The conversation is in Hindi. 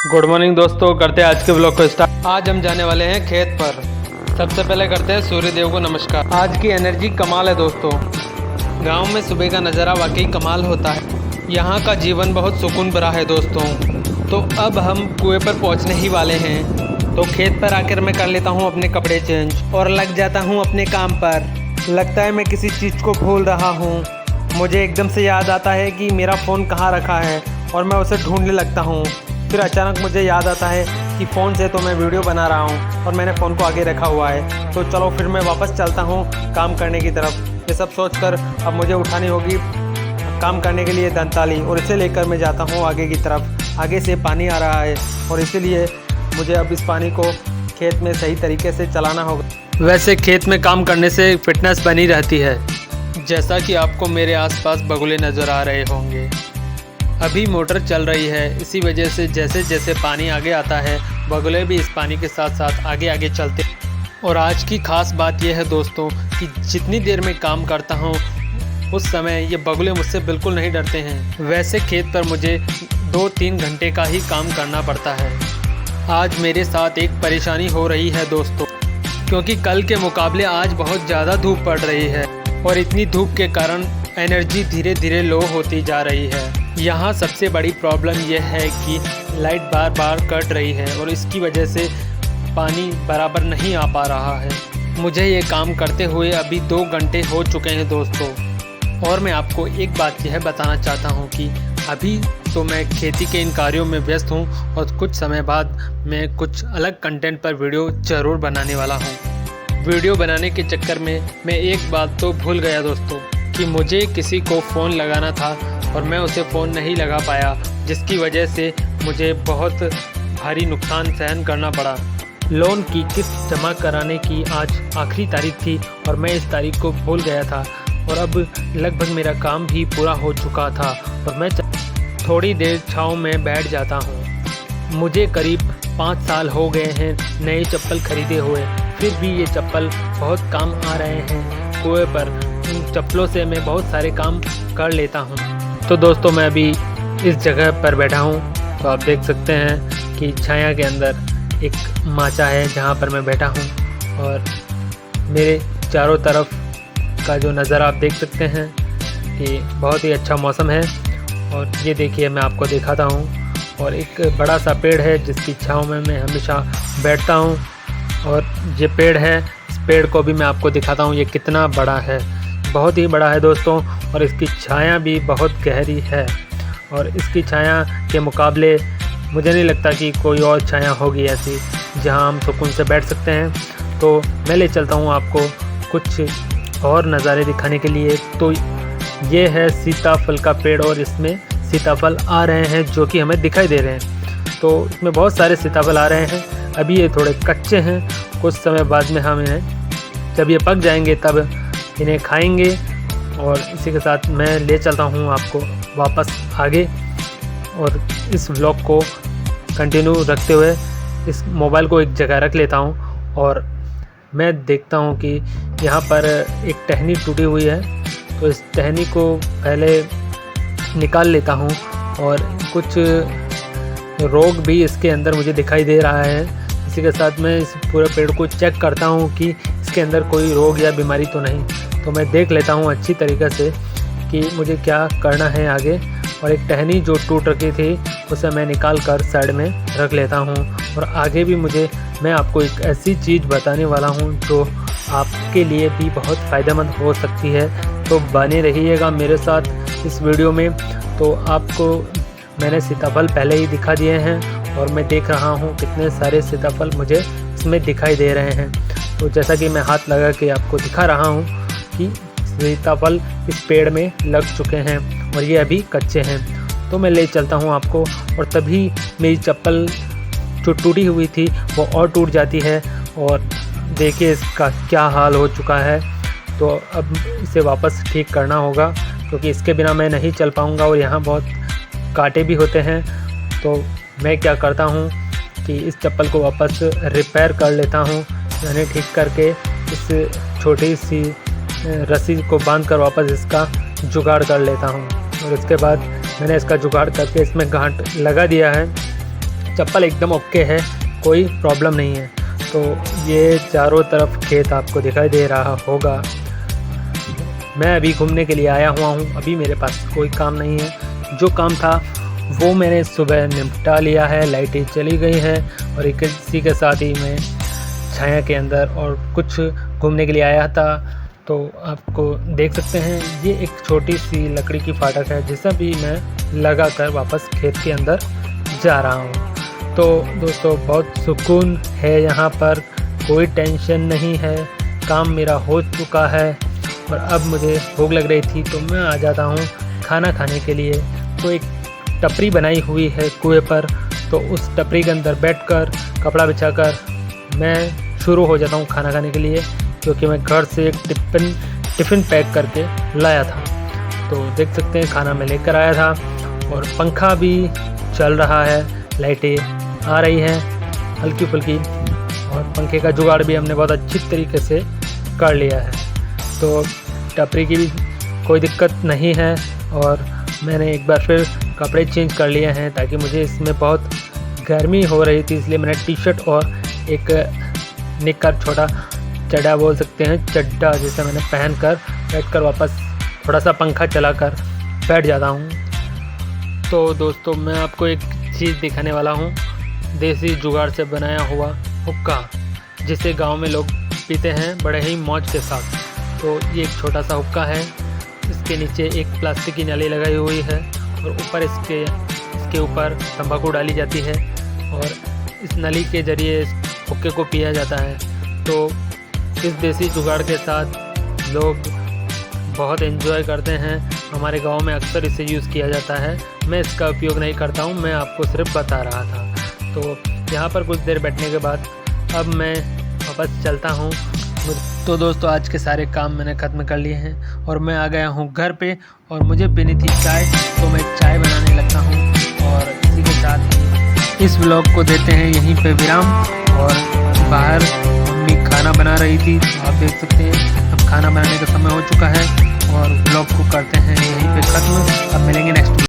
गुड मॉर्निंग दोस्तों, करते हैं आज के ब्लॉग को स्टार्ट। आज हम जाने वाले हैं खेत पर। सबसे पहले करते हैं सूर्य देव को नमस्कार। आज की एनर्जी कमाल है दोस्तों। गांव में सुबह का नज़ारा वाकई कमाल होता है। यहाँ का जीवन बहुत सुकून भरा है दोस्तों। तो अब हम कुएं पर पहुँचने ही वाले हैं। तो खेत पर आकर मैं कर लेता हूँ अपने कपड़े चेंज और लग जाता हूँ अपने काम पर। लगता है मैं किसी चीज़ को भूल रहा हूँ। मुझे एकदम से याद आता है कि मेरा फ़ोन कहाँ रखा है और मैं उसे ढूंढने लगता हूँ। फिर अचानक मुझे याद आता है कि फ़ोन से तो मैं वीडियो बना रहा हूँ और मैंने फ़ोन को आगे रखा हुआ है। तो चलो फिर मैं वापस चलता हूँ काम करने की तरफ। ये सब सोचकर अब मुझे उठानी होगी काम करने के लिए दंताली, और इसे लेकर मैं जाता हूँ आगे की तरफ। आगे से पानी आ रहा है और इसीलिए मुझे अब इस पानी को खेत में सही तरीके से चलाना होगा। वैसे खेत में काम करने से फिटनेस बनी रहती है। जैसा कि आपको मेरे आसपास बगुले नज़र आ रहे होंगे। अभी मोटर चल रही है, इसी वजह से जैसे जैसे पानी आगे आता है बगुले भी इस पानी के साथ साथ आगे आगे चलते। और आज की ख़ास बात यह है दोस्तों कि जितनी देर में काम करता हूँ उस समय ये बगुले मुझसे बिल्कुल नहीं डरते हैं। वैसे खेत पर मुझे 2-3 घंटे का ही काम करना पड़ता है। आज मेरे साथ एक परेशानी हो रही है दोस्तों, क्योंकि कल के मुकाबले आज बहुत ज़्यादा धूप पड़ रही है और इतनी धूप के कारण एनर्जी धीरे धीरे लो होती जा रही है। यहाँ सबसे बड़ी प्रॉब्लम यह है कि लाइट बार बार कट रही है और इसकी वजह से पानी बराबर नहीं आ पा रहा है। मुझे ये काम करते हुए अभी 2 घंटे हो चुके हैं दोस्तों। और मैं आपको एक बात यह बताना चाहता हूँ कि अभी तो मैं खेती के इन कार्यों में व्यस्त हूँ और कुछ समय बाद मैं कुछ अलग कंटेंट पर वीडियो ज़रूर बनाने वाला हूँ। वीडियो बनाने के चक्कर में मैं एक बात तो भूल गया दोस्तों कि मुझे किसी को फ़ोन लगाना था और मैं उसे फ़ोन नहीं लगा पाया, जिसकी वजह से मुझे बहुत भारी नुकसान सहन करना पड़ा। लोन की किस्त जमा कराने की आज आखिरी तारीख थी और मैं इस तारीख को भूल गया था और अब लगभग मेरा काम भी पूरा हो चुका था और मैं थोड़ी देर छाँव में बैठ जाता हूँ। मुझे करीब 5 साल हो गए हैं नए चप्पल खरीदे हुए, फिर भी ये चप्पल बहुत काम आ रहे हैं। कुएं पर इन चप्पलों से मैं बहुत सारे काम कर लेता हूँ। तो दोस्तों मैं अभी इस जगह पर बैठा हूँ, तो आप देख सकते हैं कि छाया के अंदर एक माचा है जहाँ पर मैं बैठा हूँ और मेरे चारों तरफ का जो नज़ारा आप देख सकते हैं कि बहुत ही अच्छा मौसम है। और ये देखिए मैं आपको दिखाता हूँ, और एक बड़ा सा पेड़ है जिसकी छाँव में मैं हमेशा बैठता हूँ। और ये पेड़ है, इस पेड़ को भी मैं आपको दिखाता हूँ ये कितना बड़ा है। बहुत ही बड़ा है दोस्तों, और इसकी छाया भी बहुत गहरी है और इसकी छाया के मुकाबले मुझे नहीं लगता कि कोई और छाया होगी ऐसी जहां हम सुकून से बैठ सकते हैं। तो मैं ले चलता हूं आपको कुछ और नज़ारे दिखाने के लिए। तो ये है सीताफल का पेड़ और इसमें सीताफल आ रहे हैं जो कि हमें दिखाई दे रहे हैं। तो इसमें बहुत सारे सीताफल आ रहे हैं। अभी ये थोड़े कच्चे हैं, कुछ समय बाद में हम इन्हें जब ये पक जाएंगे तब इन्हें खाएंगे। और इसी के साथ मैं ले चलता हूँ आपको वापस आगे और इस व्लॉग को कंटिन्यू रखते हुए इस मोबाइल को एक जगह रख लेता हूँ और मैं देखता हूँ कि यहाँ पर एक टहनी टूटी हुई है। तो इस टहनी को पहले निकाल लेता हूँ और कुछ रोग भी इसके अंदर मुझे दिखाई दे रहा है। इसी के साथ मैं इस पूरे पेड़ को चेक करता हूँ कि इसके अंदर कोई रोग या बीमारी तो नहीं। तो मैं देख लेता हूँ अच्छी तरीक़े से कि मुझे क्या करना है आगे। और एक टहनी जो टूट रखी थी उसे मैं निकाल कर साइड में रख लेता हूँ। और आगे भी मैं आपको एक ऐसी चीज़ बताने वाला हूँ जो आपके लिए भी बहुत फ़ायदेमंद हो सकती है। तो बने रहिएगा मेरे साथ इस वीडियो में। तो आपको मैंने सीताफल पहले ही दिखा दिए हैं और मैं देख रहा हूँ कितने सारे सीताफल मुझे इसमें दिखाई दे रहे हैं। तो जैसा कि मैं हाथ लगा के आपको दिखा रहा हूँ कि सीताफल इस पेड़ में लग चुके हैं और ये अभी कच्चे हैं। तो मैं ले चलता हूँ आपको, और तभी मेरी चप्पल जो टूटी हुई थी वो और टूट जाती है। और देखिए इसका क्या हाल हो चुका है। तो अब इसे वापस ठीक करना होगा क्योंकि इसके बिना मैं नहीं चल पाऊँगा और यहाँ बहुत कांटे भी होते हैं। तो मैं क्या करता हूँ कि इस चप्पल को वापस रिपेयर कर लेता हूँ, यानी ठीक करके इस छोटी सी रस्सी को बांध कर वापस इसका जुगाड़ कर लेता हूँ। और इसके बाद मैंने इसका जुगाड़ करके इसमें गांठ लगा दिया है। चप्पल एकदम ओके है, कोई प्रॉब्लम नहीं है। तो ये चारों तरफ खेत आपको दिखाई दे रहा होगा। मैं अभी घूमने के लिए आया हुआ हूँ, अभी मेरे पास कोई काम नहीं है। जो काम था वो मैंने सुबह निपटा लिया है, लाइटें चली गई हैं और इसी के साथ ही मैं छाया के अंदर और कुछ घूमने के लिए आया था। तो आपको देख सकते हैं ये एक छोटी सी लकड़ी की फाटक है, जिसे भी मैं लगा कर वापस खेत के अंदर जा रहा हूँ। तो दोस्तों बहुत सुकून है यहाँ पर, कोई टेंशन नहीं है, काम मेरा हो चुका है और अब मुझे भूख लग रही थी तो मैं आ जाता हूँ खाना खाने के लिए। तो एक टपरी बनाई हुई है कुएं पर, तो उस टपरी के अंदर बैठकर कपड़ा बिछाकर मैं शुरू हो जाता हूँ खाना खाने के लिए, क्योंकि मैं घर से एक टिफ़िन पैक करके लाया था। तो देख सकते हैं खाना मैं लेकर आया था और पंखा भी चल रहा है, लाइटें आ रही हैं हल्की फुल्की और पंखे का जुगाड़ भी हमने बहुत अच्छी तरीके से कर लिया है। तो टपरी की भी कोई दिक्कत नहीं है और मैंने एक बार फिर कपड़े चेंज कर लिए हैं, ताकि मुझे इसमें बहुत गर्मी हो रही थी, इसलिए मैंने टी-शर्ट और एक निक्कर छोटा चड्डा बोल सकते हैं, चड्डा जैसे मैंने पहन कर बैठ कर वापस थोड़ा सा पंखा चलाकर बैठ जाता हूँ। तो दोस्तों मैं आपको एक चीज़ दिखाने वाला हूँ, देसी जुगाड़ से बनाया हुआ हुक्का, जिसे गांव में लोग पीते हैं बड़े ही मौज के साथ। तो ये एक छोटा सा हुक्का है, इसके नीचे एक प्लास्टिक की नली लगाई हुई है और ऊपर इसके ऊपर तंबाकू डाली जाती है और इस नली के ज़रिए इस हुक्के को पिया जाता है। तो इस देसी जुगाड़ के साथ लोग बहुत एंजॉय करते हैं, हमारे गांव में अक्सर इसे यूज़ किया जाता है। मैं इसका उपयोग नहीं करता हूं, मैं आपको सिर्फ बता रहा था। तो यहाँ पर कुछ देर बैठने के बाद अब मैं वापस चलता हूँ। तो दोस्तों आज के सारे काम मैंने ख़त्म कर लिए हैं और मैं आ गया हूँ घर पे और मुझे पीनी थी चाय, तो मैं चाय बनाने लगता हूँ। और इसी के साथ ही इस व्लॉग को देते हैं यहीं पे विराम। और बाहर मम्मी खाना बना रही थी, तो आप देख सकते हैं अब खाना बनाने का समय हो चुका है और व्लॉग को करते हैं यहीं पे ख़त्म। अब मिलेंगे नेक्स्ट